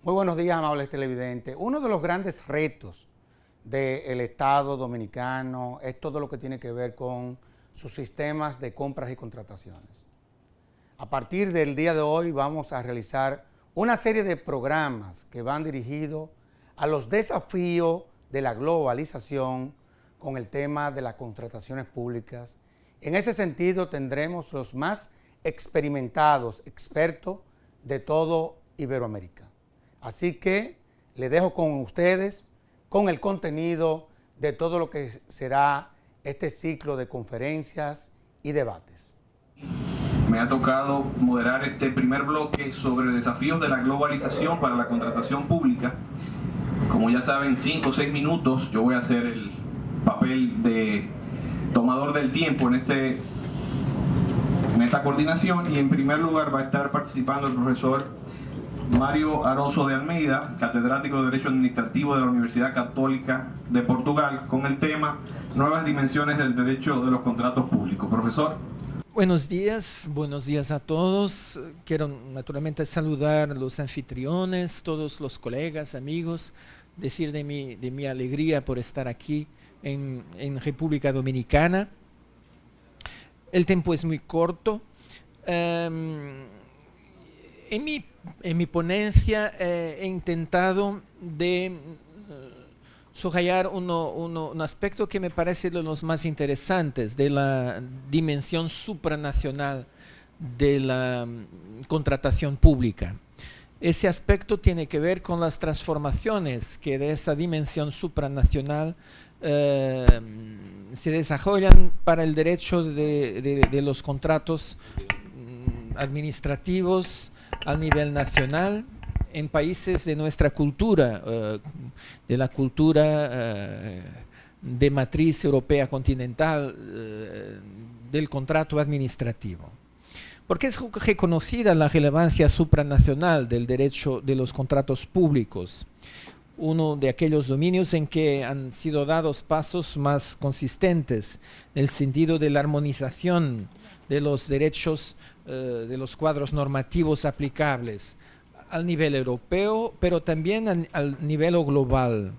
Muy buenos días, amables televidentes. Uno de los grandes retos del Estado dominicano es todo lo que tiene que ver con sus sistemas de compras y contrataciones. A partir del día de hoy vamos a realizar una serie de programas que van dirigidos a los desafíos de la globalización con el tema de las contrataciones públicas. En ese sentido tendremos los más experimentados expertos de todo Iberoamérica. Así que le dejo con ustedes, con el contenido de todo lo que será este ciclo de conferencias y debates. Me ha tocado moderar este primer bloque sobre desafíos de la globalización para la contratación pública. Como ya saben, 5 o 6 minutos, yo voy a hacer el papel de tomador del tiempo en esta coordinación, y en primer lugar va a estar participando el profesor Mário Aroso de Almeida, catedrático de Derecho Administrativo de la Universidad Católica de Portugal, con el tema Nuevas dimensiones del derecho de los contratos públicos. Profesor. Buenos días a todos. Quiero naturalmente saludar a los anfitriones, todos los colegas, amigos, decir de mi alegría por estar aquí en República Dominicana. El tiempo es muy corto. En mi ponencia he intentado de subrayar un aspecto que me parece de los más interesantes de la dimensión supranacional de la contratación pública. Ese aspecto tiene que ver con las transformaciones que de esa dimensión supranacional se desarrollan para el derecho de los contratos administrativos a nivel nacional en países de nuestra cultura, de la cultura de matriz europea continental, del contrato administrativo. Porque es reconocida la relevancia supranacional del derecho de los contratos públicos, uno de aquellos dominios en que han sido dados pasos más consistentes en el sentido de la armonización de los derechos de los cuadros normativos aplicables al nivel europeo, pero también al nivel global.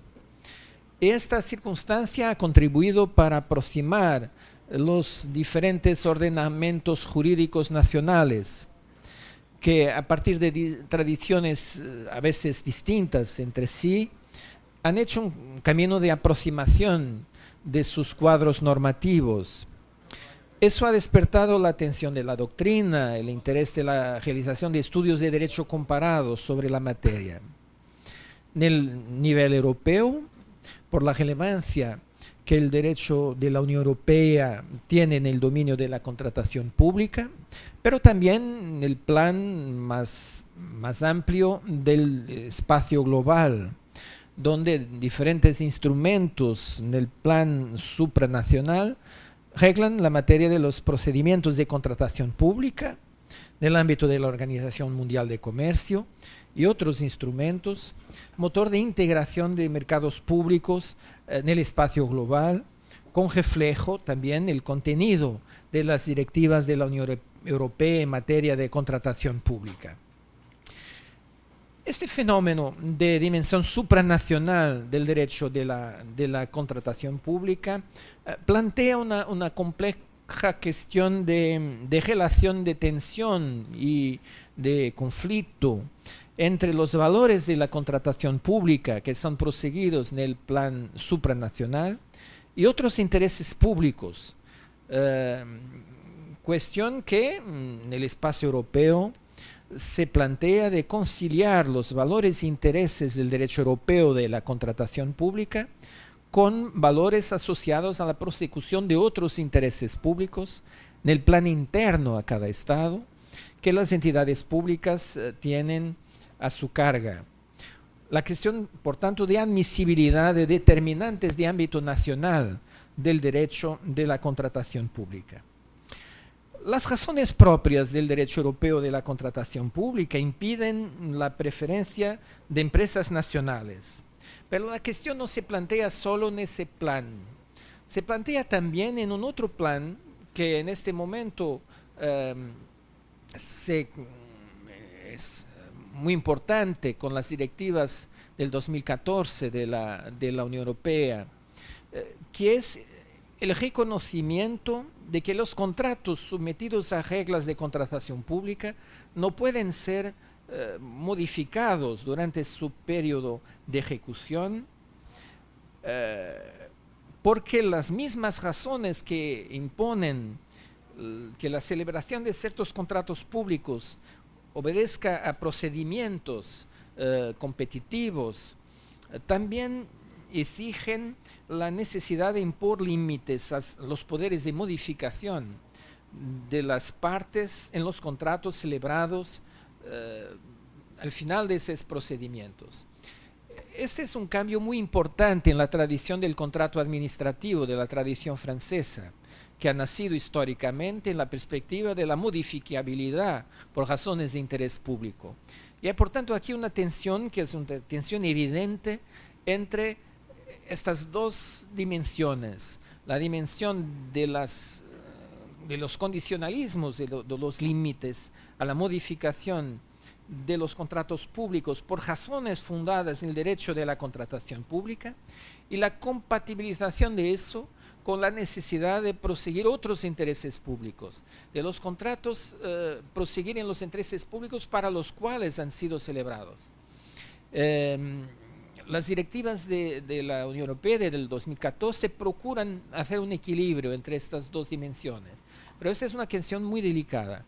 Esta circunstancia ha contribuido para aproximar los diferentes ordenamientos jurídicos nacionales, que a partir de tradiciones a veces distintas entre sí, han hecho un camino de aproximación de sus cuadros normativos. Eso ha despertado la atención de la doctrina, el interés de la realización de estudios de derecho comparado sobre la materia. En el nivel europeo, por la relevancia que el derecho de la Unión Europea tiene en el dominio de la contratación pública, pero también en el plan más amplio del espacio global, donde diferentes instrumentos en el plan supranacional reglan la materia de los procedimientos de contratación pública en el ámbito de la Organización Mundial de Comercio y otros instrumentos, motor de integración de mercados públicos en el espacio global, con reflejo también el contenido de las directivas de la Unión Europea en materia de contratación pública. Este fenómeno de dimensión supranacional del derecho de la contratación pública plantea una compleja cuestión de relación de tensión y de conflicto entre los valores de la contratación pública que son proseguidos en el plan supranacional y otros intereses públicos. Cuestión que en el espacio europeo se plantea de conciliar los valores e intereses del derecho europeo de la contratación pública con valores asociados a la prosecución de otros intereses públicos en el plan interno a cada Estado que las entidades públicas tienen a su carga. La cuestión, por tanto, de admisibilidad de determinantes de ámbito nacional del derecho de la contratación pública. Las razones propias del derecho europeo de la contratación pública impiden la preferencia de empresas nacionales. Pero la cuestión no se plantea solo en ese plan. Se plantea también en un otro plan que en este momento es muy importante con las directivas del 2014 de la Unión Europea, que es el reconocimiento de que los contratos sometidos a reglas de contratación pública no pueden ser modificados durante su periodo de ejecución, porque las mismas razones que imponen que la celebración de ciertos contratos públicos obedezca a procedimientos competitivos, también exigen la necesidad de impor límites a los poderes de modificación de las partes en los contratos celebrados al final de esos procedimientos. Este es un cambio muy importante en la tradición del contrato administrativo, de la tradición francesa, que ha nacido históricamente en la perspectiva de la modificabilidad por razones de interés público. Y hay, por tanto, aquí una tensión que es una tensión evidente entre estas dos dimensiones, la dimensión de los condicionalismos, de los límites a la modificación de los contratos públicos por razones fundadas en el derecho de la contratación pública, y la compatibilización de eso con la necesidad de proseguir otros intereses públicos, de los contratos proseguir en los intereses públicos para los cuales han sido celebrados. Las directivas de la Unión Europea del 2014 procuran hacer un equilibrio entre estas dos dimensiones, pero esta es una cuestión muy delicada.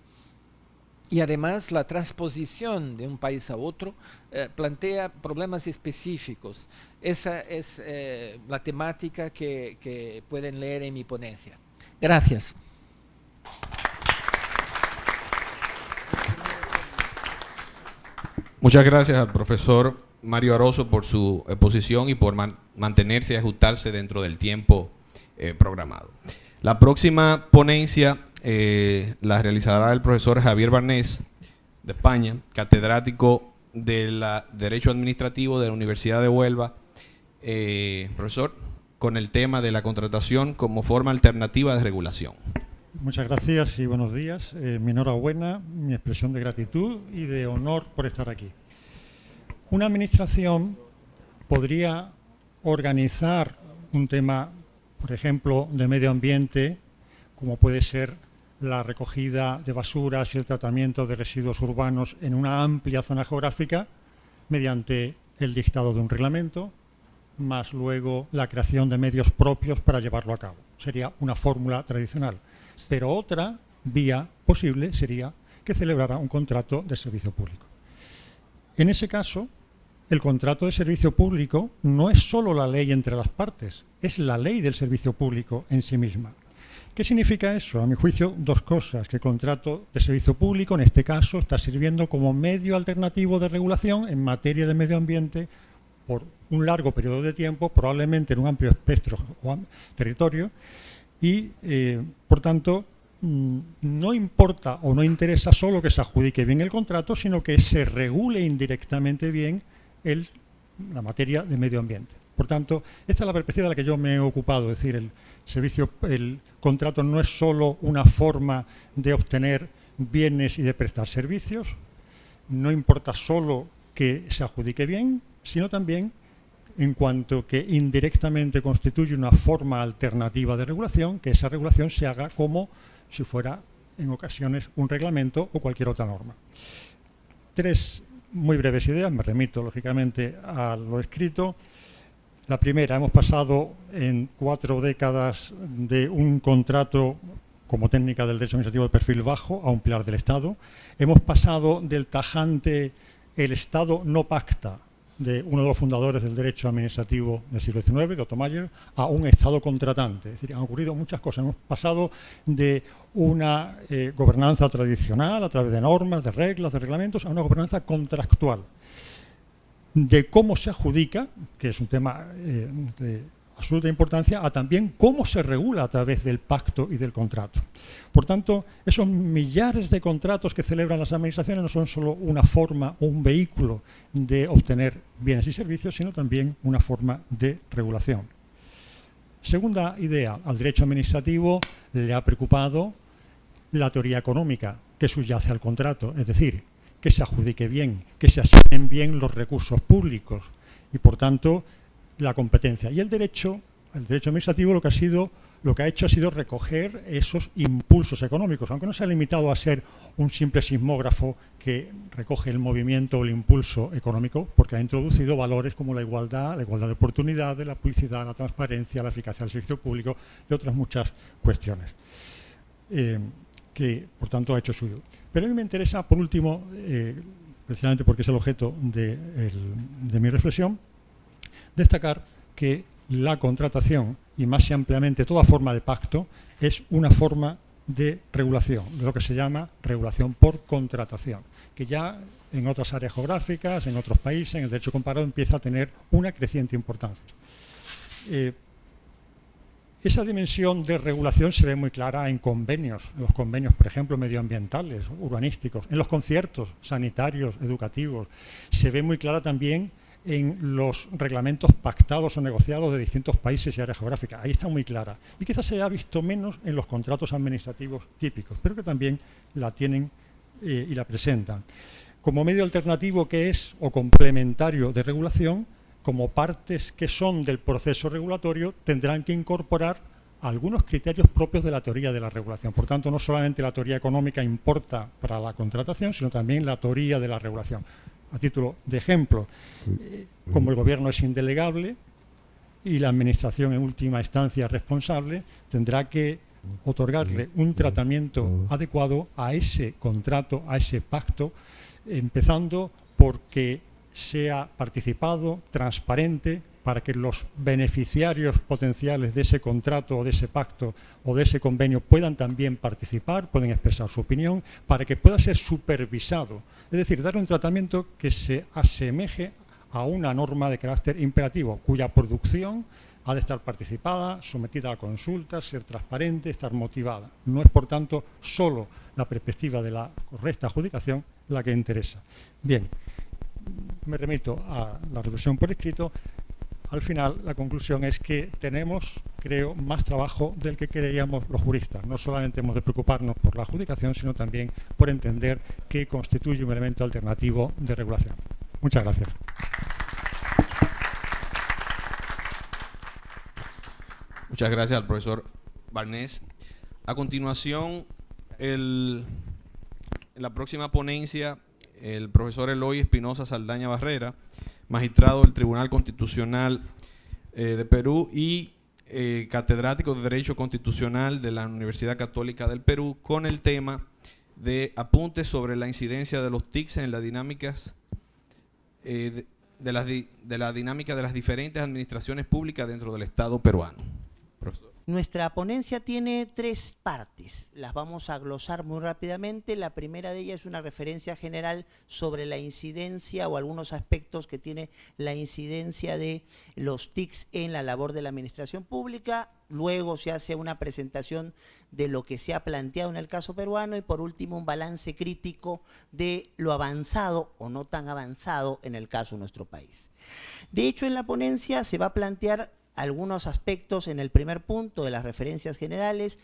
Y además la transposición de un país a otro plantea problemas específicos. Esa es la temática que pueden leer en mi ponencia. Gracias. Muchas gracias al profesor Mario Aroso por su exposición y por mantenerse y ajustarse dentro del tiempo programado. La próxima ponencia la realizará el profesor Javier Barnés, de España, catedrático de Derecho Administrativo de la Universidad de Huelva. Profesor, con el tema de la contratación como forma alternativa de regulación. Muchas gracias y buenos días. Mi enhorabuena, mi expresión de gratitud y de honor por estar aquí. Una administración podría organizar un tema, por ejemplo, de medio ambiente, como puede ser la recogida de basuras y el tratamiento de residuos urbanos en una amplia zona geográfica mediante el dictado de un reglamento, más luego la creación de medios propios para llevarlo a cabo. Sería una fórmula tradicional. Pero otra vía posible sería que celebrara un contrato de servicio público. En ese caso, el contrato de servicio público no es solo la ley entre las partes, es la ley del servicio público en sí misma. ¿Qué significa eso? A mi juicio, dos cosas. Que el contrato de servicio público, en este caso, está sirviendo como medio alternativo de regulación en materia de medio ambiente por un largo periodo de tiempo, probablemente en un amplio espectro o territorio, y, por tanto, no importa o no interesa solo que se adjudique bien el contrato, sino que se regule indirectamente bien la materia de medio ambiente. Por tanto, esta es la perspectiva de la que yo me he ocupado, es decir, el contrato no es solo una forma de obtener bienes y de prestar servicios, no importa solo que se adjudique bien, sino también en cuanto que indirectamente constituye una forma alternativa de regulación, que esa regulación se haga como si fuera en ocasiones un reglamento o cualquier otra norma. Tres muy breves ideas, me remito lógicamente a lo escrito. La primera, hemos pasado en 4 décadas de un contrato como técnica del derecho administrativo de perfil bajo a un pilar del Estado. Hemos pasado del tajante "el Estado no pacta" de uno de los fundadores del derecho administrativo del siglo XIX, de Otto Mayer, a un Estado contratante. Es decir, han ocurrido muchas cosas. Hemos pasado de una gobernanza tradicional a través de normas, de reglas, de reglamentos, a una gobernanza contractual. De cómo se adjudica, que es un tema de absoluta importancia, a también cómo se regula a través del pacto y del contrato. Por tanto, esos millares de contratos que celebran las administraciones no son solo una forma o un vehículo de obtener bienes y servicios, sino también una forma de regulación. Segunda idea, al derecho administrativo le ha preocupado la teoría económica. que subyace al contrato, es decir, que se adjudique bien, que se asignen bien los recursos públicos y, por tanto, la competencia. Y el derecho administrativo lo que ha hecho ha sido recoger esos impulsos económicos, aunque no se ha limitado a ser un simple sismógrafo que recoge el movimiento o el impulso económico, porque ha introducido valores como la igualdad de oportunidades, la publicidad, la transparencia, la eficacia del servicio público y otras muchas cuestiones que, por tanto, ha hecho suyo. Pero a mí me interesa, por último, precisamente porque es el objeto de mi reflexión, destacar que la contratación, y más ampliamente toda forma de pacto, es una forma de regulación, de lo que se llama regulación por contratación, que ya en otras áreas geográficas, en otros países, en el derecho comparado, empieza a tener una creciente importancia. Esa dimensión de regulación se ve muy clara en convenios, en los convenios, por ejemplo, medioambientales, urbanísticos, en los conciertos sanitarios, educativos. Se ve muy clara también en los reglamentos pactados o negociados de distintos países y áreas geográficas. Ahí está muy clara. Y quizás se haya visto menos en los contratos administrativos típicos, pero que también la tienen y la presentan. Como medio alternativo que es, o complementario de regulación, como partes que son del proceso regulatorio, tendrán que incorporar algunos criterios propios de la teoría de la regulación. Por tanto, no solamente la teoría económica importa para la contratación, sino también la teoría de la regulación. A título de ejemplo, como el gobierno es indelegable y la administración en última instancia responsable, tendrá que otorgarle un tratamiento adecuado a ese contrato, a ese pacto, empezando porque sea participado, transparente, para que los beneficiarios potenciales de ese contrato o de ese pacto o de ese convenio puedan también participar, pueden expresar su opinión, para que pueda ser supervisado. Es decir, dar un tratamiento que se asemeje a una norma de carácter imperativo, cuya producción ha de estar participada, sometida a consultas, ser transparente, estar motivada. No es, por tanto, solo la perspectiva de la correcta adjudicación la que interesa. Bien, me remito a la reflexión por escrito. Al final, la conclusión es que tenemos, creo, más trabajo del que creíamos los juristas. No solamente hemos de preocuparnos por la adjudicación, sino también por entender que constituye un elemento alternativo de regulación. Muchas gracias. Muchas gracias al profesor Barnés. A continuación, en la próxima ponencia, el profesor Eloy Espinosa Saldaña Barrera, magistrado del Tribunal Constitucional de Perú y catedrático de Derecho Constitucional de la Universidad Católica del Perú, con el tema de apuntes sobre la incidencia de los TICs en las dinámicas de la dinámica de las diferentes administraciones públicas dentro del Estado peruano. Profesor. Nuestra ponencia tiene 3 partes, las vamos a glosar muy rápidamente. La primera de ellas es una referencia general sobre la incidencia o algunos aspectos que tiene la incidencia de los TICs en la labor de la administración pública. Luego se hace una presentación de lo que se ha planteado en el caso peruano y por último un balance crítico de lo avanzado o no tan avanzado en el caso de nuestro país. De hecho, en la ponencia se va a plantear algunos aspectos en el primer punto de las referencias generales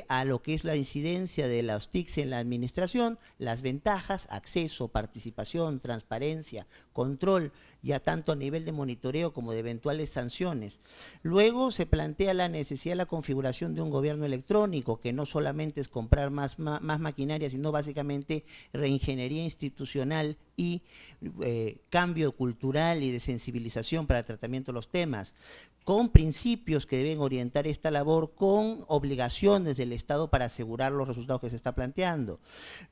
a lo que es la incidencia de los TICs en la administración, las ventajas, acceso, participación, transparencia, control, ya tanto a nivel de monitoreo como de eventuales sanciones. Luego se plantea la necesidad de la configuración de un gobierno electrónico, que no solamente es comprar más maquinaria, sino básicamente reingeniería institucional y cambio cultural y de sensibilización para el tratamiento de los temas, con principios que deben orientar esta labor, con obligaciones del Estado para asegurar los resultados que se está planteando.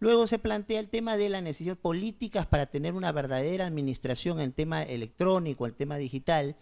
Luego se plantea el tema de la necesidad de políticas para tener una verdadera administración en tema electrónico, en tema digital.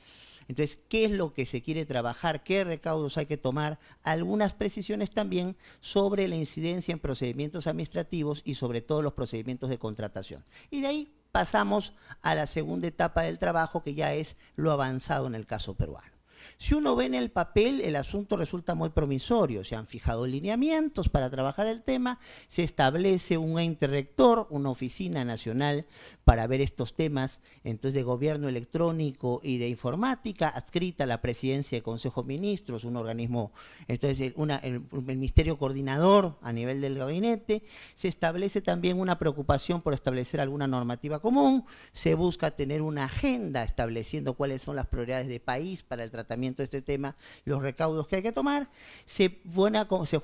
Entonces, ¿qué es lo que se quiere trabajar? ¿Qué recaudos hay que tomar? Algunas precisiones también sobre la incidencia en procedimientos administrativos y sobre todo los procedimientos de contratación. Y de ahí pasamos a la segunda etapa del trabajo, que ya es lo avanzado en el caso peruano. Si uno ve en el papel, el asunto resulta muy promisorio. Se han fijado lineamientos para trabajar el tema, se establece un ente rector, una oficina nacional para ver estos temas, entonces de gobierno electrónico y de informática, adscrita a la presidencia del Consejo de Ministros, un organismo, entonces el ministerio coordinador a nivel del gabinete. Se establece también una preocupación por establecer alguna normativa común, se busca tener una agenda estableciendo cuáles son las prioridades de país para el tratamiento de este tema, los recaudos que hay que tomar. Se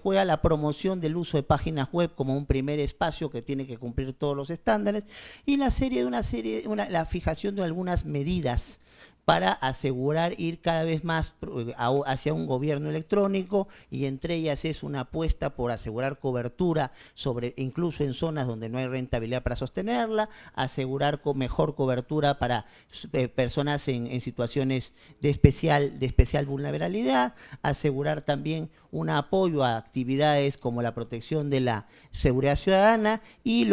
juega la promoción del uso de páginas web como un primer espacio que tiene que cumplir todos los estándares, y la fijación de algunas medidas para asegurar ir cada vez más hacia un gobierno electrónico, y entre ellas es una apuesta por asegurar cobertura incluso en zonas donde no hay rentabilidad para sostenerla, asegurar mejor cobertura para personas en situaciones de especial vulnerabilidad, asegurar también un apoyo a actividades como la protección de la seguridad ciudadana, y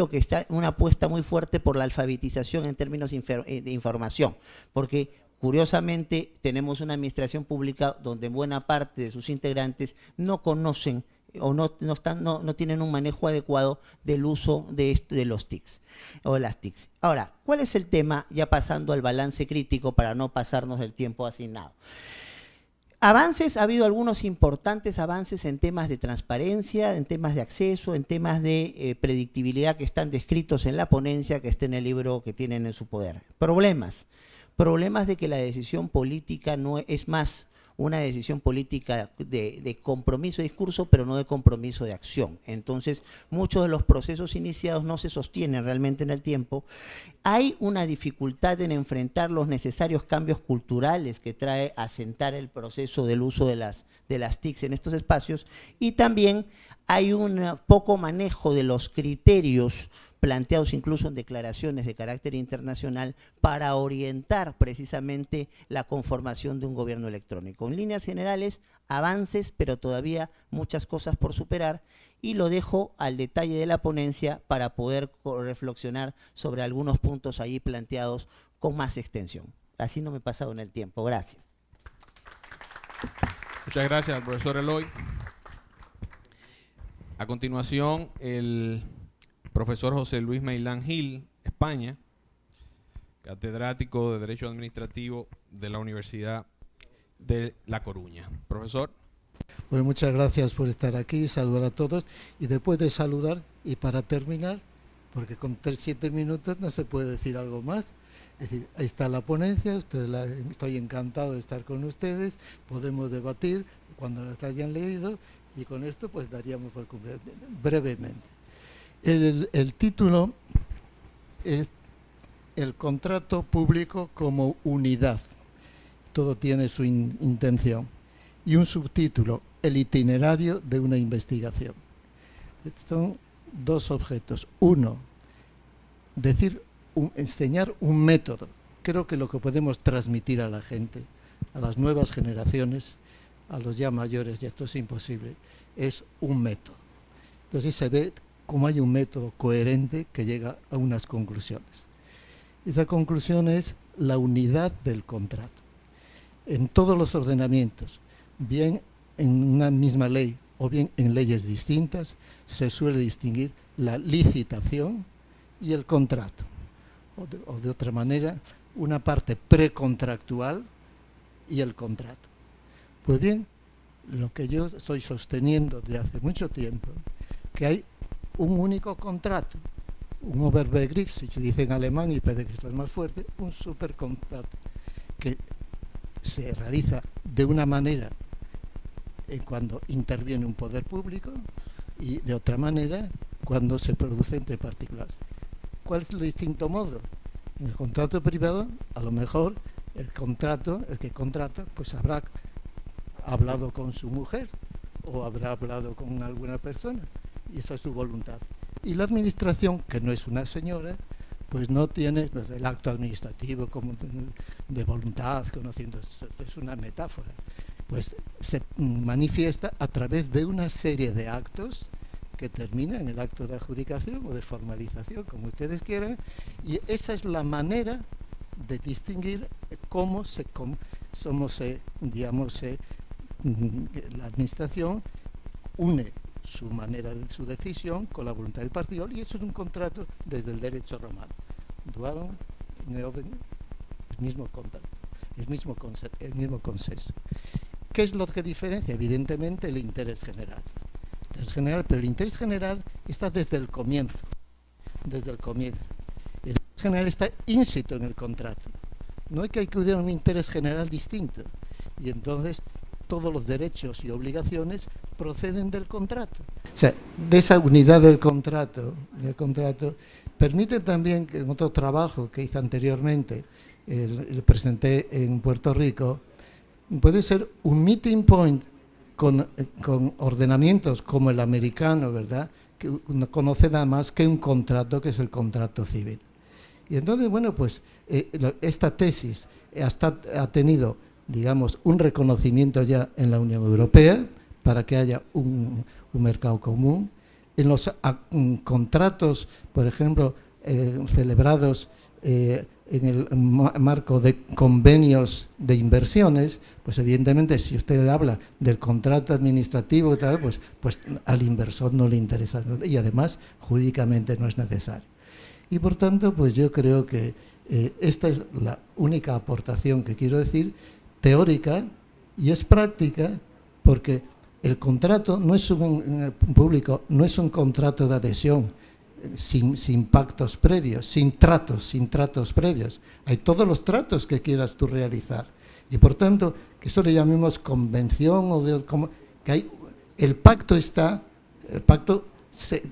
una apuesta muy fuerte por la alfabetización en términos de información, porque curiosamente tenemos una administración pública donde buena parte de sus integrantes no conocen o no tienen un manejo adecuado del uso de los TICs o las TICs. Ahora, ¿cuál es el tema? Ya pasando al balance crítico para no pasarnos el tiempo asignado. Avances, ha habido algunos importantes avances en temas de transparencia, en temas de acceso, en temas de predictibilidad que están descritos en la ponencia, que está en el libro que tienen en su poder. Problemas de que la decisión política no es más una decisión política de compromiso de discurso, pero no de compromiso de acción. Entonces, muchos de los procesos iniciados no se sostienen realmente en el tiempo. Hay una dificultad en enfrentar los necesarios cambios culturales que trae asentar el proceso del uso de las TICs en estos espacios, y también hay un poco manejo de los criterios planteados incluso en declaraciones de carácter internacional para orientar precisamente la conformación de un gobierno electrónico. En líneas generales, avances, pero todavía muchas cosas por superar, y lo dejo al detalle de la ponencia para poder reflexionar sobre algunos puntos ahí planteados con más extensión. Así no me he pasado en el tiempo. Gracias. Muchas gracias al profesor Eloy. A continuación, el profesor José Luis Meilán Gil, España, catedrático de Derecho Administrativo de la Universidad de La Coruña. Profesor. Bueno, muchas gracias por estar aquí, saludar a todos, y después de saludar, y para terminar, porque con 7 minutos no se puede decir algo más, es decir, ahí está la ponencia, estoy encantado de estar con ustedes, podemos debatir cuando las hayan leído, y con esto pues daríamos por cumplir brevemente. El título es El contrato público como unidad. Todo tiene su intención. Y un subtítulo, El itinerario de una investigación. Son dos objetos. Uno, enseñar un método. Creo que lo que podemos transmitir a la gente, a las nuevas generaciones, a los ya mayores, y esto es imposible, es un método. Entonces se ve cómo hay un método coherente que llega a unas conclusiones. Esa conclusión es la unidad del contrato. En todos los ordenamientos, bien en una misma ley o bien en leyes distintas, se suele distinguir la licitación y el contrato. O de otra manera, una parte precontractual y el contrato. Pues bien, lo que yo estoy sosteniendo desde hace mucho tiempo, que hay un único contrato, un Overbegriff, si se dice en alemán, y parece que esto es más fuerte, un supercontrato, que se realiza de una manera cuando interviene un poder público y de otra manera cuando se produce entre particulares. ¿Cuál es el distinto modo? En el contrato privado, a lo mejor el que contrata, pues habrá hablado con su mujer o habrá hablado con alguna persona, y esa es su voluntad. Y la administración, que no es una señora, pues no tiene el acto administrativo como de voluntad, conociendo, es una metáfora. Pues se manifiesta a través de una serie de actos que terminan en el acto de adjudicación o de formalización, como ustedes quieran, y esa es la manera de distinguir cómo somos, la administración une su manera de su decisión con la voluntad del partido, y eso es un contrato desde el derecho romano. Duarum in orden, el mismo contrato, el mismo consenso. ¿Qué es lo que diferencia? Evidentemente el interés general. Pero el interés general está desde el comienzo. El interés general está in situ en el contrato. No hay que acudir a un interés general distinto. Y entonces todos los derechos y obligaciones proceden del contrato. O sea, de esa unidad del contrato permite también que en otro trabajo que hice anteriormente, lo presenté en Puerto Rico, puede ser un meeting point con ordenamientos como el americano, ¿verdad?, que uno conoce nada más que un contrato, que es el contrato civil. Y entonces, bueno, pues esta tesis ha tenido, digamos, un reconocimiento ya en la Unión Europea para que haya un mercado común. En los contratos, por ejemplo, celebrados en el marco de convenios de inversiones, pues evidentemente si usted habla del contrato administrativo y tal, pues al inversor no le interesa, y además jurídicamente no es necesario. Y por tanto, pues yo creo que esta es la única aportación que quiero decir, teórica, y es práctica, porque el contrato no es público, no es un contrato de adhesión sin pactos previos, sin tratos previos. Hay todos los tratos que quieras tú realizar. Y por tanto, que eso le llamemos convención, el pacto se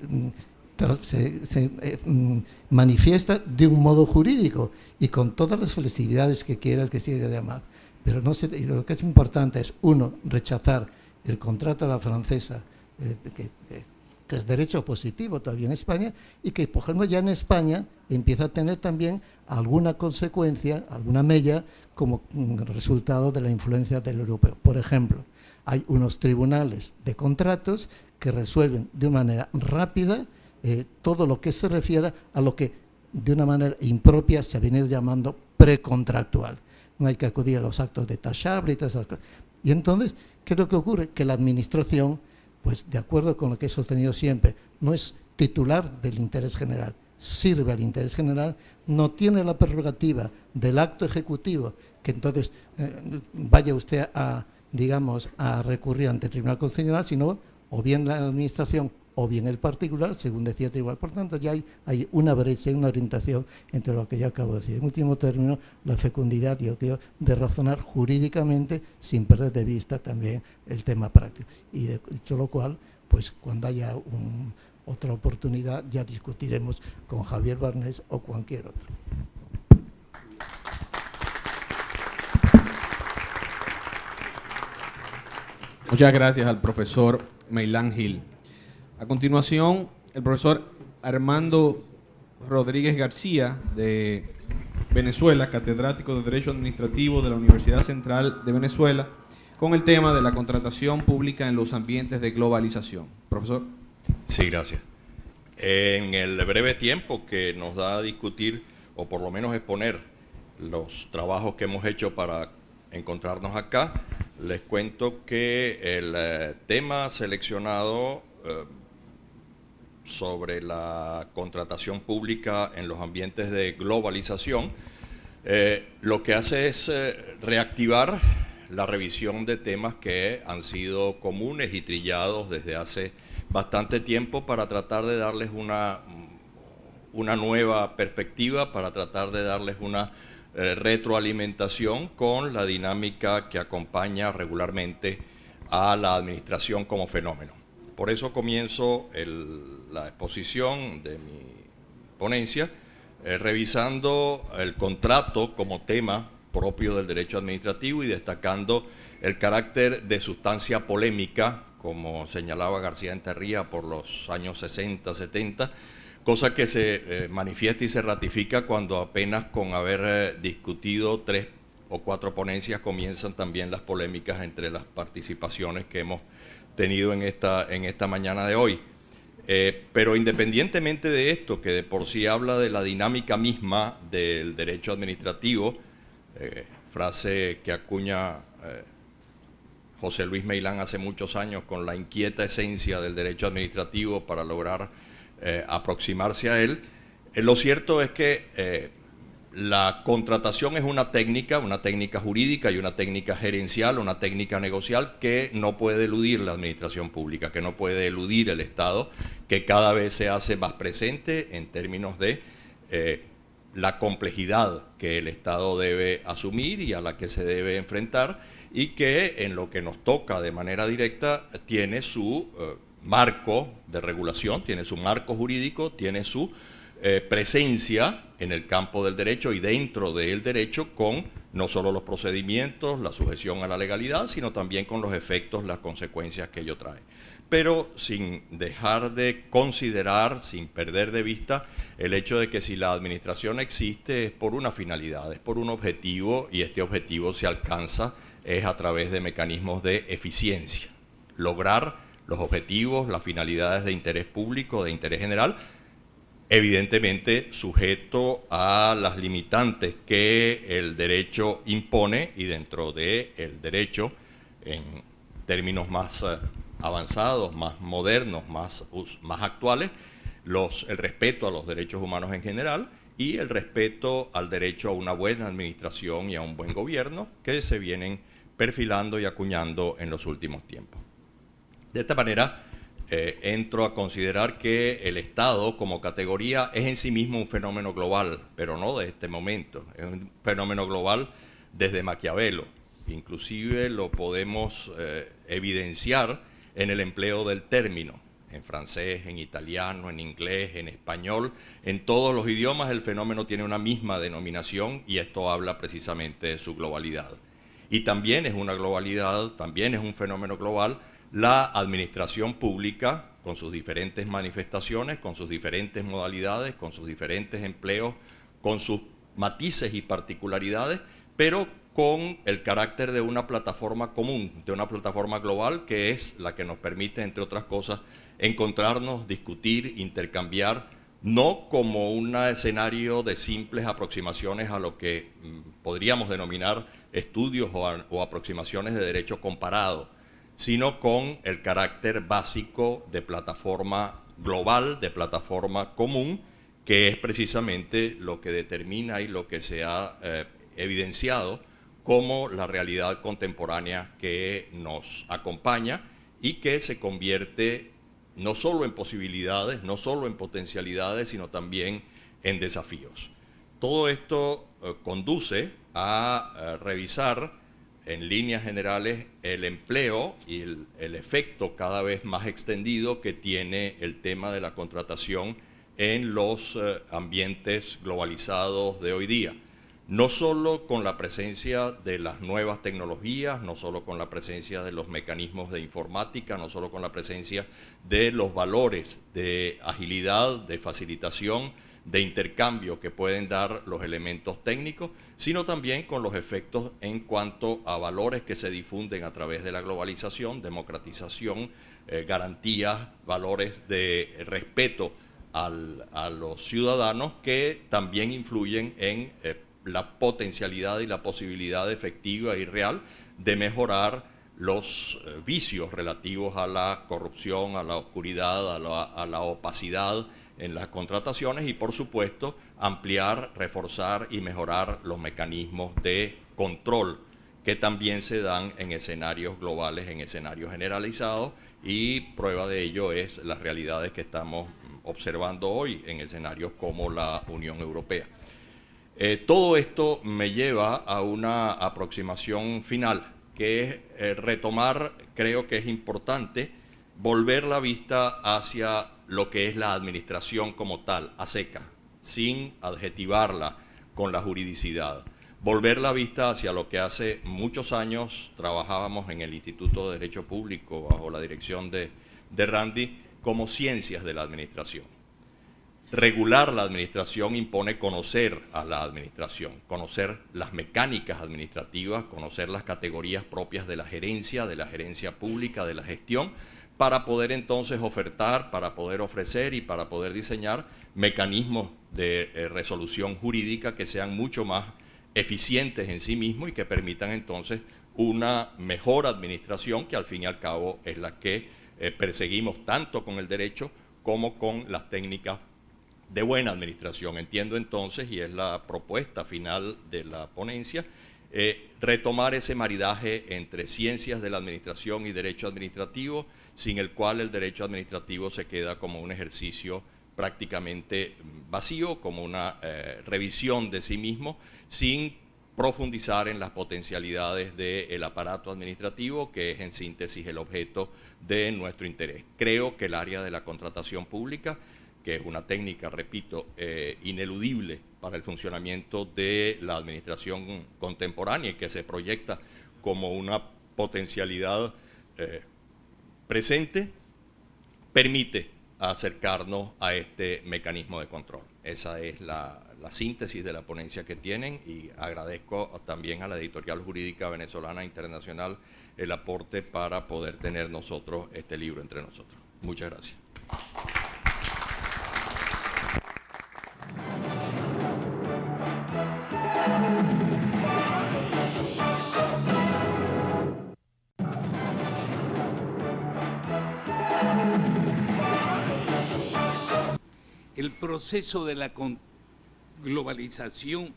manifiesta de un modo jurídico y con todas las flexibilidades que quieras que siga llamar. Pero y lo que es importante es, uno, rechazar el contrato a la francesa, que es derecho positivo todavía en España, y que, por ejemplo, ya en España empieza a tener también alguna consecuencia, alguna mella, como resultado de la influencia del europeo. Por ejemplo, hay unos tribunales de contratos que resuelven de una manera rápida todo lo que se refiere a lo que de una manera impropia se ha venido llamando precontractual. No hay que acudir a los actos de tachable y todas esas cosas. Y entonces, ¿qué es lo que ocurre? Que la administración, pues de acuerdo con lo que he sostenido siempre, no es titular del interés general, sirve al interés general, no tiene la prerrogativa del acto ejecutivo, que entonces vaya usted a recurrir ante el Tribunal Constitucional, sino o bien la administración o bien el particular, según decía el tribunal. Por tanto, ya hay una brecha y una orientación entre lo que yo acabo de decir. En último término, la fecundidad, yo creo, de razonar jurídicamente sin perder de vista también el tema práctico. Y dicho lo cual, pues cuando haya otra oportunidad ya discutiremos con Javier Barnés o cualquier otro. Muchas gracias al profesor Meilán Gil. A continuación, el profesor Armando Rodríguez García, de Venezuela, catedrático de Derecho Administrativo de la Universidad Central de Venezuela, con el tema de la contratación pública en los ambientes de globalización. Profesor. Sí, gracias. En el breve tiempo que nos da a discutir, o por lo menos exponer, los trabajos que hemos hecho para encontrarnos acá, les cuento que el tema seleccionado sobre la contratación pública en los ambientes de globalización, lo que hace es reactivar la revisión de temas que han sido comunes y trillados desde hace bastante tiempo para tratar de darles una nueva perspectiva, para tratar de darles una retroalimentación con la dinámica que acompaña regularmente a la administración como fenómeno. Por eso comienzo la exposición de mi ponencia revisando el contrato como tema propio del derecho administrativo y destacando el carácter de sustancia polémica, como señalaba García Enterría por los años 60, 70, cosa que se manifiesta y se ratifica cuando apenas con haber discutido 3 o 4 ponencias comienzan también las polémicas entre las participaciones que hemos tenido en esta mañana de hoy. Pero independientemente de esto, que de por sí habla de la dinámica misma del derecho administrativo, frase que acuña José Luis Meilán hace muchos años con la inquieta esencia del derecho administrativo para lograr aproximarse a él. Lo cierto es que la contratación es una técnica jurídica y una técnica gerencial, una técnica negocial que no puede eludir la administración pública, que no puede eludir el Estado, que cada vez se hace más presente en términos de la complejidad que el Estado debe asumir y a la que se debe enfrentar, y que en lo que nos toca de manera directa tiene su marco de regulación, tiene su marco jurídico, tiene su presencia en el campo del derecho y dentro del derecho, con no solo los procedimientos, la sujeción a la legalidad, sino también con los efectos, las consecuencias que ello trae. Pero sin dejar de considerar, sin perder de vista, el hecho de que si la administración existe es por una finalidad, es por un objetivo, y este objetivo se alcanza es a través de mecanismos de eficiencia. Lograr los objetivos, las finalidades de interés público, de interés general, evidentemente sujeto a las limitantes que el derecho impone, y dentro del derecho, en términos más avanzados, más modernos, más actuales, el respeto a los derechos humanos en general y el respeto al derecho a una buena administración y a un buen gobierno que se vienen perfilando y acuñando en los últimos tiempos. De esta manera, entro a considerar que el Estado como categoría es en sí mismo un fenómeno global, pero no de este momento, es un fenómeno global desde Maquiavelo. Inclusive lo podemos evidenciar en el empleo del término, en francés, en italiano, en inglés, en español, en todos los idiomas el fenómeno tiene una misma denominación, y esto habla precisamente de su globalidad. Y también es una globalidad, también es un fenómeno global, la administración pública, con sus diferentes manifestaciones, con sus diferentes modalidades, con sus diferentes empleos, con sus matices y particularidades, pero con el carácter de una plataforma común, de una plataforma global, que es la que nos permite, entre otras cosas, encontrarnos, discutir, intercambiar, no como un escenario de simples aproximaciones a lo que podríamos denominar estudios o aproximaciones de derecho comparado, sino con el carácter básico de plataforma global, de plataforma común, que es precisamente lo que determina y lo que se ha evidenciado como la realidad contemporánea que nos acompaña y que se convierte no solo en posibilidades, no solo en potencialidades, sino también en desafíos. Todo esto conduce a revisar en líneas generales el empleo y el efecto cada vez más extendido que tiene el tema de la contratación en los ambientes globalizados de hoy día. No solo con la presencia de las nuevas tecnologías, no solo con la presencia de los mecanismos de informática, no solo con la presencia de los valores de agilidad, de facilitación, de intercambio que pueden dar los elementos técnicos, sino también con los efectos en cuanto a valores que se difunden a través de la globalización, democratización, garantías, valores de respeto a los ciudadanos, que también influyen en la potencialidad y la posibilidad efectiva y real de mejorar los vicios relativos a la corrupción, a la oscuridad, a la opacidad en las contrataciones, y por supuesto ampliar, reforzar y mejorar los mecanismos de control que también se dan en escenarios globales, en escenarios generalizados, y prueba de ello es las realidades que estamos observando hoy en escenarios como la Unión Europea. Todo esto me lleva a una aproximación final, que es retomar, creo que es importante, volver la vista hacia lo que es la administración como tal, a seca, sin adjetivarla con la juridicidad. Volver la vista hacia lo que hace muchos años trabajábamos en el Instituto de Derecho Público bajo la dirección de Randy, como ciencias de la administración. Regular la administración impone conocer a la administración, conocer las mecánicas administrativas, conocer las categorías propias de la gerencia pública, de la gestión, para poder entonces ofertar, para poder ofrecer y para poder diseñar mecanismos de resolución jurídica que sean mucho más eficientes en sí mismos y que permitan entonces una mejor administración, que al fin y al cabo es la que perseguimos tanto con el derecho como con las técnicas de buena administración. Entiendo entonces, y es la propuesta final de la ponencia, retomar ese maridaje entre ciencias de la administración y derecho administrativo, sin el cual el derecho administrativo se queda como un ejercicio prácticamente vacío, como una revisión de sí mismo, sin profundizar en las potencialidades del aparato administrativo, que es en síntesis el objeto de nuestro interés. Creo que el área de la contratación pública, que es una técnica, repito, ineludible para el funcionamiento de la administración contemporánea y que se proyecta como una potencialidad presente, permite acercarnos a este mecanismo de control. Esa es la síntesis de la ponencia que tienen, y agradezco también a la Editorial Jurídica Venezolana Internacional el aporte para poder tener nosotros este libro entre nosotros. Muchas gracias. El proceso de la globalización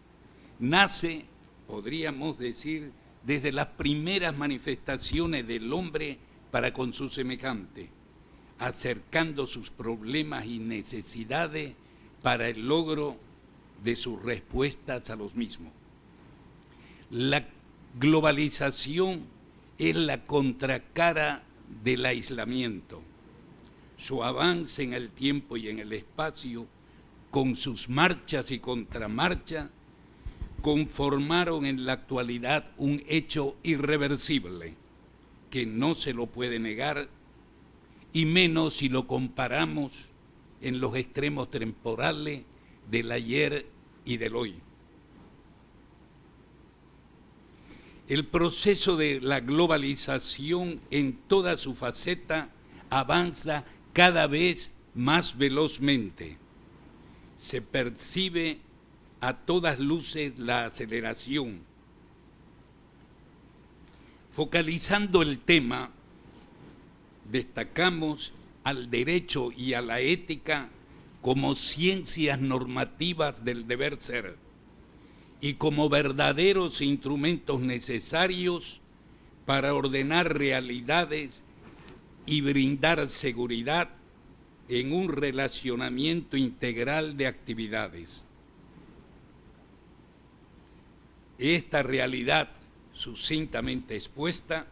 nace, podríamos decir, desde las primeras manifestaciones del hombre para con su semejante, acercando sus problemas y necesidades para el logro de sus respuestas a los mismos. La globalización es la contracara del aislamiento. Su avance en el tiempo y en el espacio, con sus marchas y contramarchas, conformaron en la actualidad un hecho irreversible que no se lo puede negar, y menos si lo comparamos en los extremos temporales del ayer y del hoy. El proceso de la globalización en toda su faceta avanza cada vez más velozmente. Se percibe a todas luces la aceleración. Focalizando el tema, destacamos al derecho y a la ética como ciencias normativas del deber ser y como verdaderos instrumentos necesarios para ordenar realidades y brindar seguridad en un relacionamiento integral de actividades. Esta realidad, sucintamente expuesta,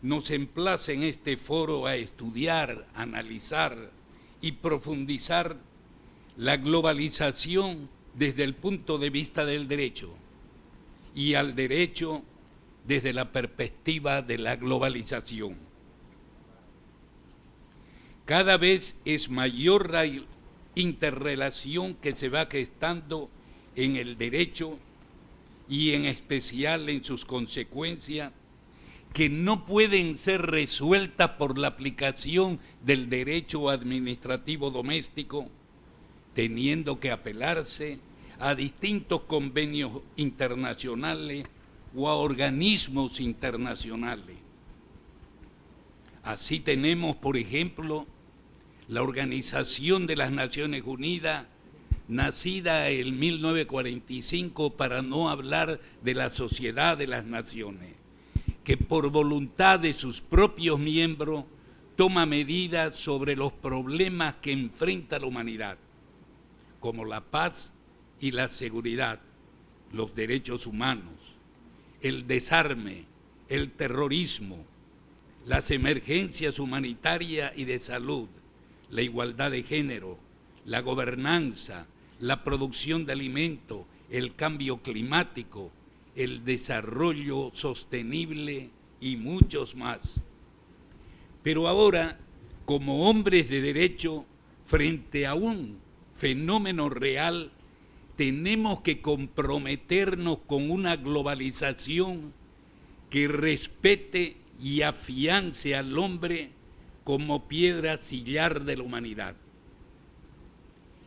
nos emplaza en este foro a estudiar, analizar y profundizar la globalización desde el punto de vista del derecho, y al derecho desde la perspectiva de la globalización. Cada vez es mayor la interrelación que se va gestando en el derecho y en especial en sus consecuencias, que no pueden ser resueltas por la aplicación del derecho administrativo doméstico, teniendo que apelarse a distintos convenios internacionales o a organismos internacionales. Así tenemos, por ejemplo, la Organización de las Naciones Unidas, nacida en 1945, para no hablar de la Sociedad de las Naciones, que por voluntad de sus propios miembros toma medidas sobre los problemas que enfrenta la humanidad, como la paz y la seguridad, los derechos humanos, el desarme, el terrorismo, las emergencias humanitarias y de salud, la igualdad de género, la gobernanza, la producción de alimentos, el cambio climático, el desarrollo sostenible y muchos más. Pero ahora, como hombres de derecho, frente a un fenómeno real, tenemos que comprometernos con una globalización que respete y afiance al hombre como piedra sillar de la humanidad.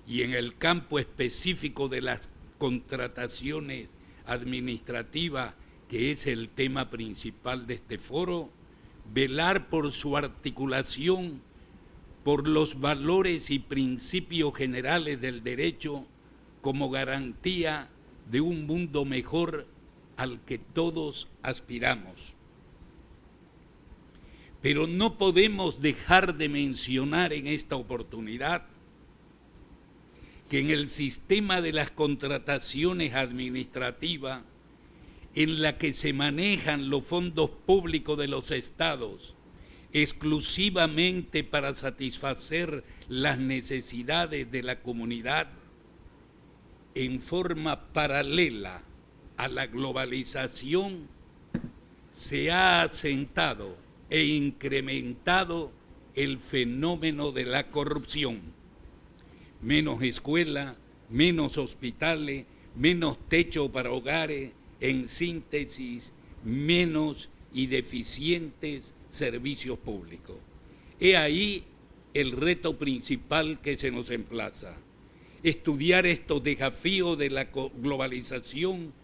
Y en el campo específico de las contrataciones administrativa, que es el tema principal de este foro, velar por su articulación, por los valores y principios generales del derecho como garantía de un mundo mejor al que todos aspiramos. Pero no podemos dejar de mencionar en esta oportunidad que en el sistema de las contrataciones administrativas, en la que se manejan los fondos públicos de los estados exclusivamente para satisfacer las necesidades de la comunidad, en forma paralela a la globalización, se ha asentado e incrementado el fenómeno de la corrupción. Menos escuela, menos hospitales, menos techo para hogares, en síntesis, menos y deficientes servicios públicos. He ahí el reto principal que se nos emplaza: estudiar estos desafíos de la globalización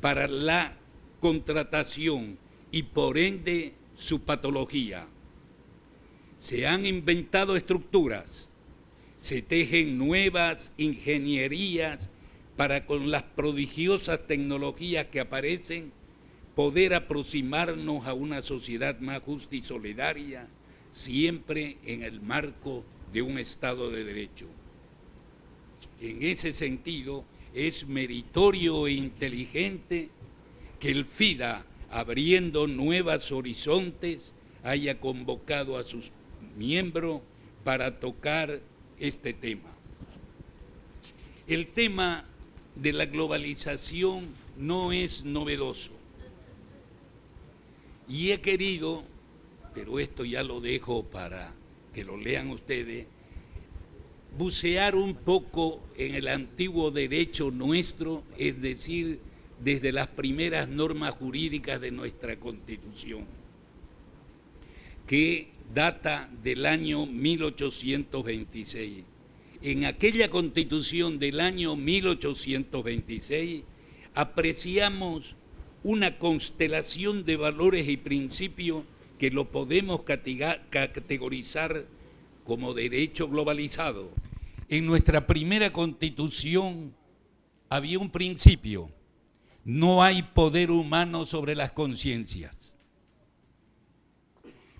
para la contratación y por ende su patología. Se han inventado estructuras, se tejen nuevas ingenierías para, con las prodigiosas tecnologías que aparecen, poder aproximarnos a una sociedad más justa y solidaria, siempre en el marco de un Estado de Derecho. En ese sentido, es meritorio e inteligente que el FIDA, abriendo nuevos horizontes, haya convocado a sus miembros para tocar este tema. El tema de la globalización no es novedoso. Y he querido, pero esto ya lo dejo para que lo lean ustedes, bucear un poco en el antiguo derecho nuestro, es decir, desde las primeras normas jurídicas de nuestra Constitución, que data del año 1826. En aquella Constitución del año 1826 apreciamos una constelación de valores y principios que lo podemos categorizar como derecho globalizado. En nuestra primera Constitución había un principio: no hay poder humano sobre las conciencias.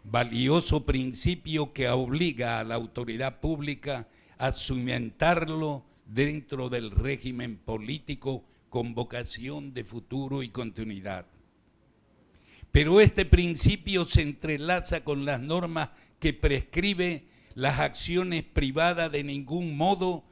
Valioso principio que obliga a la autoridad pública a cimentarlo dentro del régimen político con vocación de futuro y continuidad. Pero este principio se entrelaza con las normas que prescribe las acciones privadas de ningún modo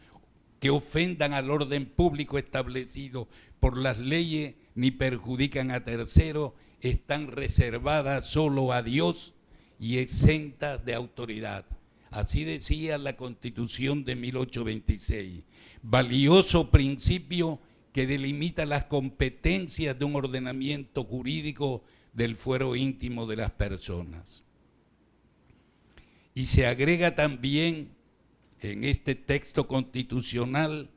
que ofendan al orden público establecido por las leyes ni perjudican a terceros, están reservadas solo a Dios y exentas de autoridad. Así decía la Constitución de 1826. Valioso principio que delimita las competencias de un ordenamiento jurídico del fuero íntimo de las personas. Y se agrega también en este texto constitucional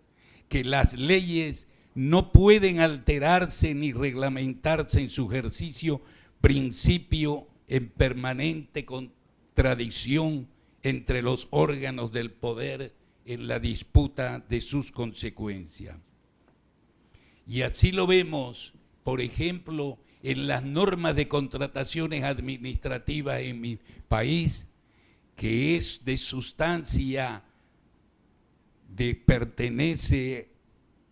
que las leyes no pueden alterarse ni reglamentarse en su ejercicio, principio en permanente contradicción entre los órganos del poder en la disputa de sus consecuencias. Y así lo vemos, por ejemplo, en las normas de contrataciones administrativas en mi país, que es de sustancia, pertenece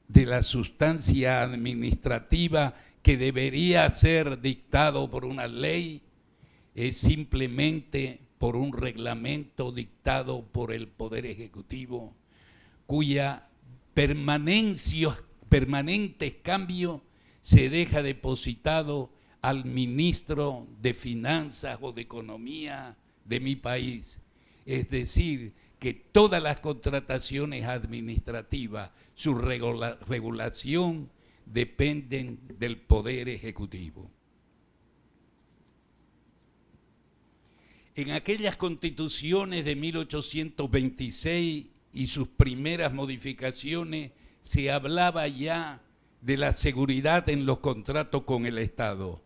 de la sustancia administrativa que debería ser dictado por una ley, es simplemente por un reglamento dictado por el Poder Ejecutivo, cuya permanentes cambio se deja depositado al ministro de Finanzas o de Economía de mi país. Es decir, que todas las contrataciones administrativas, su regulación, dependen del Poder Ejecutivo. En aquellas constituciones de 1826 y sus primeras modificaciones se hablaba ya de la seguridad en los contratos con el Estado.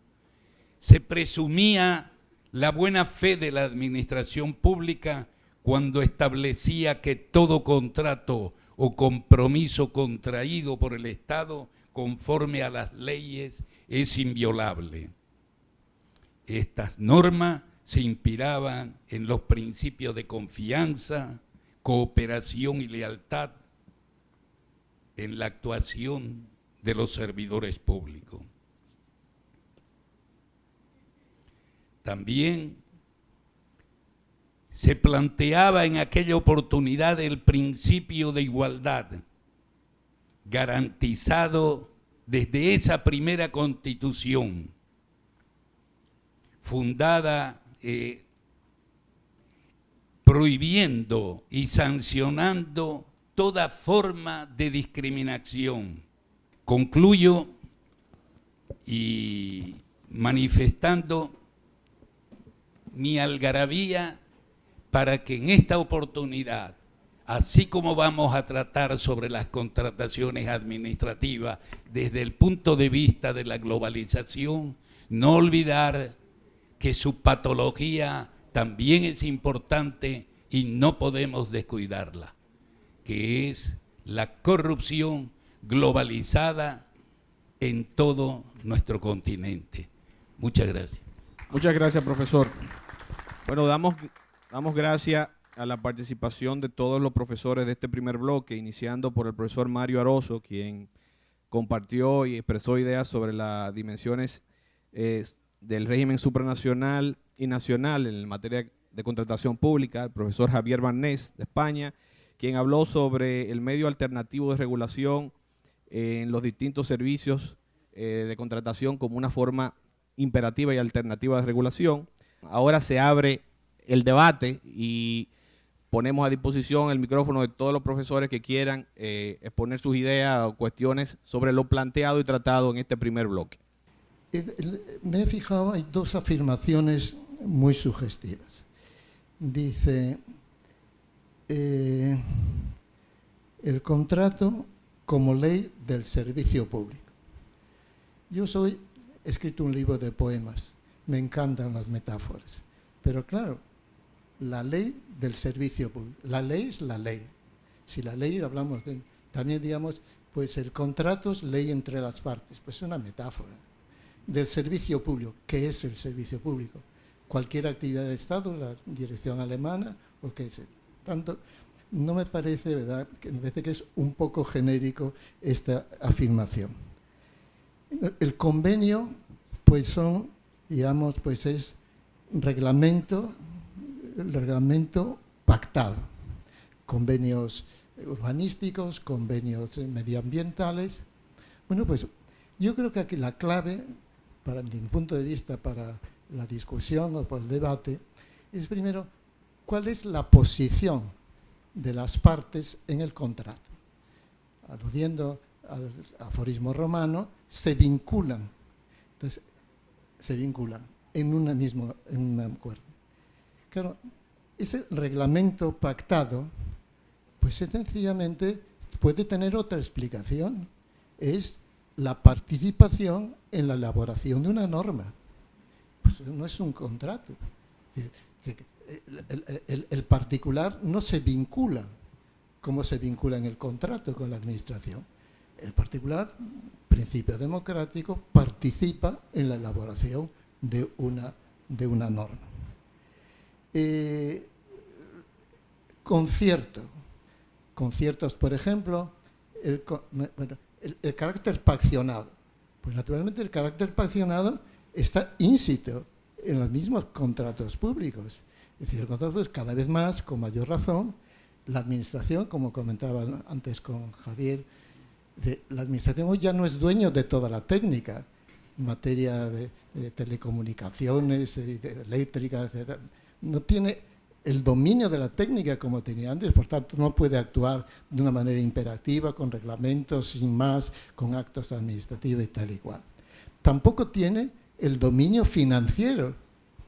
Se presumía la buena fe de la administración pública cuando establecía que todo contrato o compromiso contraído por el Estado conforme a las leyes es inviolable. Estas normas se inspiraban en los principios de confianza, cooperación y lealtad en la actuación de los servidores públicos. También se planteaba en aquella oportunidad el principio de igualdad, garantizado desde esa primera Constitución, fundada prohibiendo y sancionando toda forma de discriminación. Concluyo y manifestando mi algarabía para que en esta oportunidad, así como vamos a tratar sobre las contrataciones administrativas desde el punto de vista de la globalización, no olvidar que su patología también es importante y no podemos descuidarla, que es la corrupción globalizada en todo nuestro continente. Muchas gracias. Muchas gracias, profesor. Bueno, damos gracias a la participación de todos los profesores de este primer bloque, iniciando por el profesor Mario Aroso, quien compartió y expresó ideas sobre las dimensiones del régimen supranacional y nacional en materia de contratación pública, el profesor Javier Barnés, de España, quien habló sobre el medio alternativo de regulación en los distintos servicios de contratación como una forma imperativa y alternativa de regulación. Ahora se abre el debate y ponemos a disposición el micrófono de todos los profesores que quieran exponer sus ideas o cuestiones sobre lo planteado y tratado en este primer bloque. Me he fijado, hay dos afirmaciones muy sugestivas. Dice, el contrato como ley del servicio público. Yo he escrito un libro de poemas, me encantan las metáforas, pero claro, la ley del servicio público, la ley es la ley. Si la ley hablamos de, también digamos, pues el contrato es ley entre las partes, pues es una metáfora. Del servicio público, ¿qué es el servicio público? Cualquier actividad del Estado, la dirección alemana, o qué es. Tanto, no me parece, ¿verdad?, que me parece que es un poco genérico esta afirmación. El convenio, pues son, digamos, pues es el reglamento pactado. Convenios urbanísticos, convenios medioambientales. Bueno, pues yo creo que aquí la clave, para mi punto de vista, para la discusión o por el debate, es primero, ¿cuál es la posición de las partes en el contrato? Aludiendo al aforismo romano, se vinculan. Entonces, se vinculan en un acuerdo. Claro, ese reglamento pactado, pues sencillamente puede tener otra explicación. Es la participación en la elaboración de una norma. Pues no es un contrato. El particular no se vincula como se vincula en el contrato con la administración. El particular, principio democrático, participa en la elaboración de una norma. Conciertos, por ejemplo, el carácter paccionado. Pues naturalmente el carácter paccionado está íncito en los mismos contratos públicos. Es decir, el contrato público cada vez más, con mayor razón, la administración, como comentaba antes con Javier, la administración hoy ya no es dueño de toda la técnica en materia de telecomunicaciones, de eléctricas, no tiene el dominio de la técnica como tenía antes, por tanto no puede actuar de una manera imperativa, con reglamentos, sin más, con actos administrativos y tal y cual. Tampoco tiene el dominio financiero.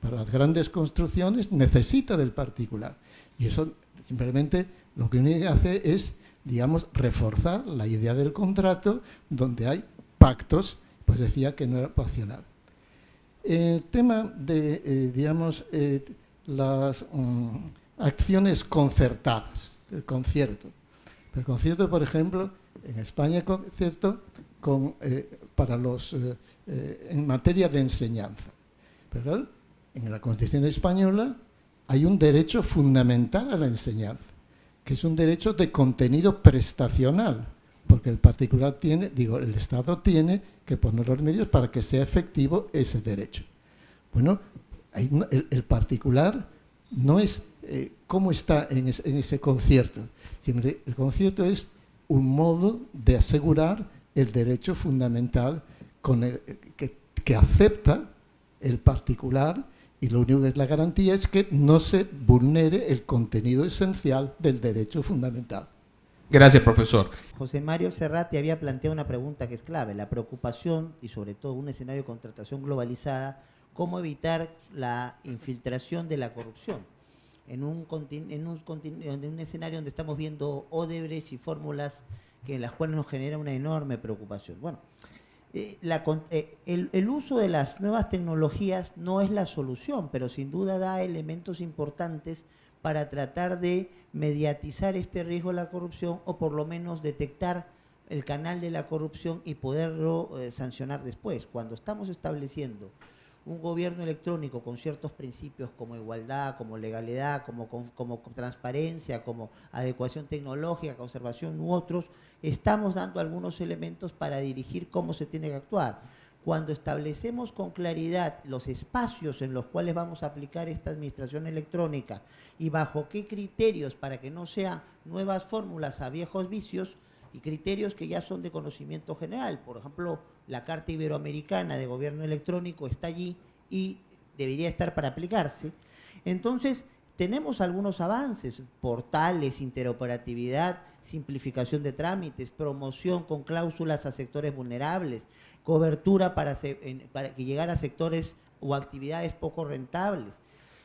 Para las grandes construcciones necesita del particular. Y eso simplemente lo que uno hace es, digamos, reforzar la idea del contrato donde hay pactos, pues decía que no era proporcional. El tema de, digamos, las acciones concertadas, el concierto. El concierto, por ejemplo, en España el concierto para en materia de enseñanza. Pero en la Constitución española hay un derecho fundamental a la enseñanza, que es un derecho de contenido prestacional, porque el particular el Estado tiene que poner los medios para que sea efectivo ese derecho. Bueno, el particular no es cómo está en ese concierto, sino que el concierto es un modo de asegurar el derecho fundamental que acepta el particular, y lo único que es la garantía es que no se vulnere el contenido esencial del derecho fundamental. Gracias, profesor. José Mario Serrati había planteado una pregunta que es clave, la preocupación y sobre todo un escenario de contratación globalizada, cómo evitar la infiltración de la corrupción. En un escenario donde estamos viendo Odebrecht y fórmulas en las cuales nos genera una enorme preocupación. Bueno, el uso de las nuevas tecnologías no es la solución, pero sin duda da elementos importantes para tratar de mediatizar este riesgo de la corrupción o por lo menos detectar el canal de la corrupción y poderlo sancionar después. Cuando estamos estableciendo un gobierno electrónico con ciertos principios como igualdad, como legalidad, como transparencia, como adecuación tecnológica, conservación u otros, estamos dando algunos elementos para dirigir cómo se tiene que actuar. Cuando establecemos con claridad los espacios en los cuales vamos a aplicar esta administración electrónica y bajo qué criterios para que no sean nuevas fórmulas a viejos vicios y criterios que ya son de conocimiento general. Por ejemplo, la Carta Iberoamericana de Gobierno Electrónico está allí y debería estar para aplicarse. Entonces, tenemos algunos avances, portales, interoperatividad, simplificación de trámites, promoción con cláusulas a sectores vulnerables, cobertura para que llegar a sectores o actividades poco rentables.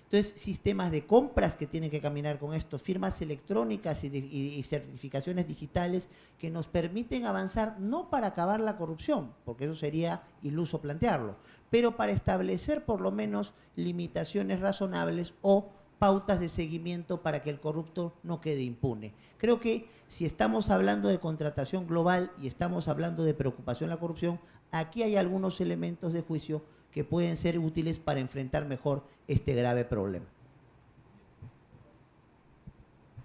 Entonces, sistemas de compras que tienen que caminar con esto, firmas electrónicas y certificaciones digitales que nos permiten avanzar, no para acabar la corrupción, porque eso sería iluso plantearlo, pero para establecer por lo menos limitaciones razonables o pautas de seguimiento para que el corrupto no quede impune. Creo que si estamos hablando de contratación global y estamos hablando de preocupación a la corrupción, aquí hay algunos elementos de juicio que pueden ser útiles para enfrentar mejor este grave problema.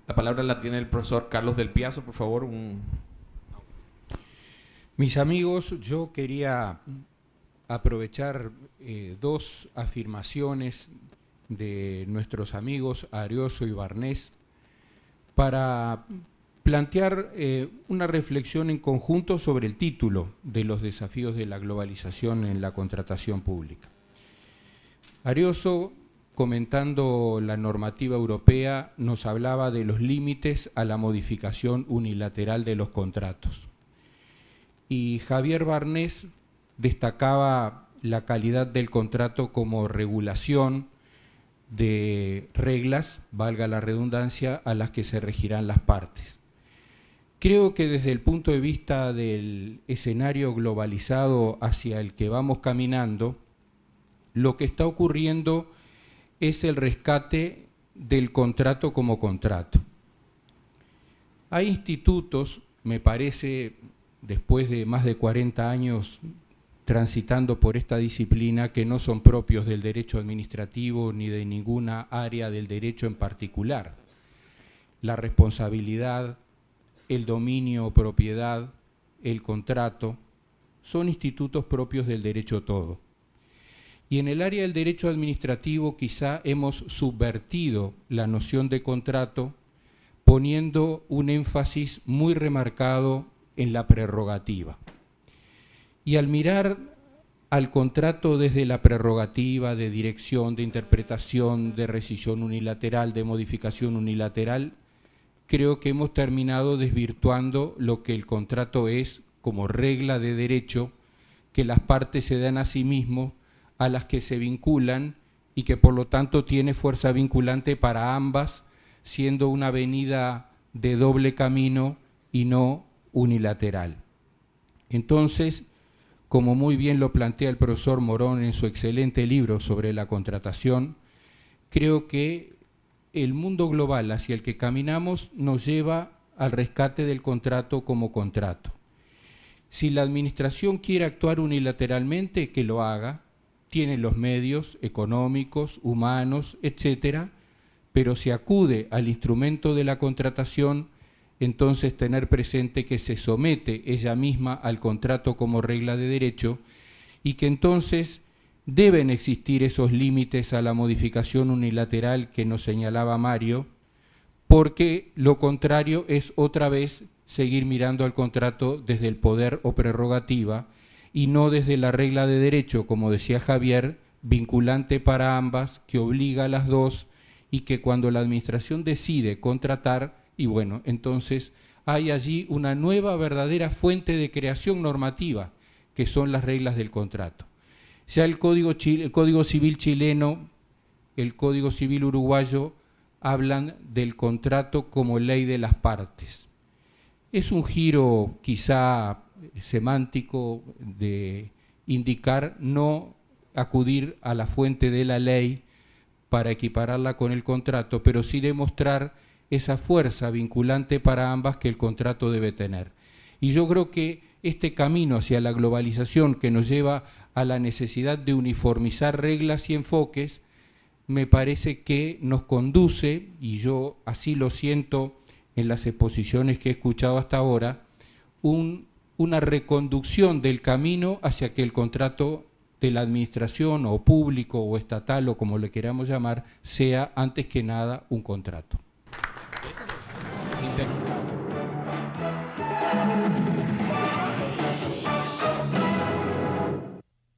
La palabra la tiene el profesor Carlos del Piazzo, por favor. Mis amigos, yo quería aprovechar dos afirmaciones de nuestros amigos Arioso y Barnés para plantear una reflexión en conjunto sobre el título de los desafíos de la globalización en la contratación pública. Arioso, comentando la normativa europea, nos hablaba de los límites a la modificación unilateral de los contratos. Y Javier Barnés destacaba la calidad del contrato como regulación de reglas, valga la redundancia, a las que se regirán las partes. Creo que desde el punto de vista del escenario globalizado hacia el que vamos caminando, lo que está ocurriendo es el rescate del contrato como contrato. Hay institutos, me parece, después de más de 40 años transitando por esta disciplina, que no son propios del derecho administrativo ni de ninguna área del derecho en particular. La responsabilidad, el dominio, propiedad, el contrato, son institutos propios del derecho todo. Y en el área del derecho administrativo quizá hemos subvertido la noción de contrato poniendo un énfasis muy remarcado en la prerrogativa. Y al mirar al contrato desde la prerrogativa de dirección, de interpretación, de rescisión unilateral, de modificación unilateral, creo que hemos terminado desvirtuando lo que el contrato es como regla de derecho que las partes se dan a sí mismos, a las que se vinculan y que por lo tanto tiene fuerza vinculante para ambas, siendo una avenida de doble camino y no unilateral. Entonces, como muy bien lo plantea el profesor Morón en su excelente libro sobre la contratación, creo que el mundo global hacia el que caminamos nos lleva al rescate del contrato como contrato. Si la administración quiere actuar unilateralmente, que lo haga, tiene los medios económicos, humanos, etcétera, pero si acude al instrumento de la contratación, entonces tener presente que se somete ella misma al contrato como regla de derecho y que entonces deben existir esos límites a la modificación unilateral que nos señalaba Mario, porque lo contrario es otra vez seguir mirando al contrato desde el poder o prerrogativa y no desde la regla de derecho, como decía Javier, vinculante para ambas, que obliga a las dos y que cuando la administración decide contratar, y bueno, entonces hay allí una nueva verdadera fuente de creación normativa, que son las reglas del contrato. Ya el Código Civil chileno, el Código Civil uruguayo, hablan del contrato como ley de las partes. Es un giro quizá semántico de indicar no acudir a la fuente de la ley para equipararla con el contrato, pero sí demostrar esa fuerza vinculante para ambas que el contrato debe tener. Y yo creo que este camino hacia la globalización que nos lleva a la necesidad de uniformizar reglas y enfoques, me parece que nos conduce, y yo así lo siento en las exposiciones que he escuchado hasta ahora, una reconducción del camino hacia que el contrato de la administración o público o estatal o como le queramos llamar, sea antes que nada un contrato.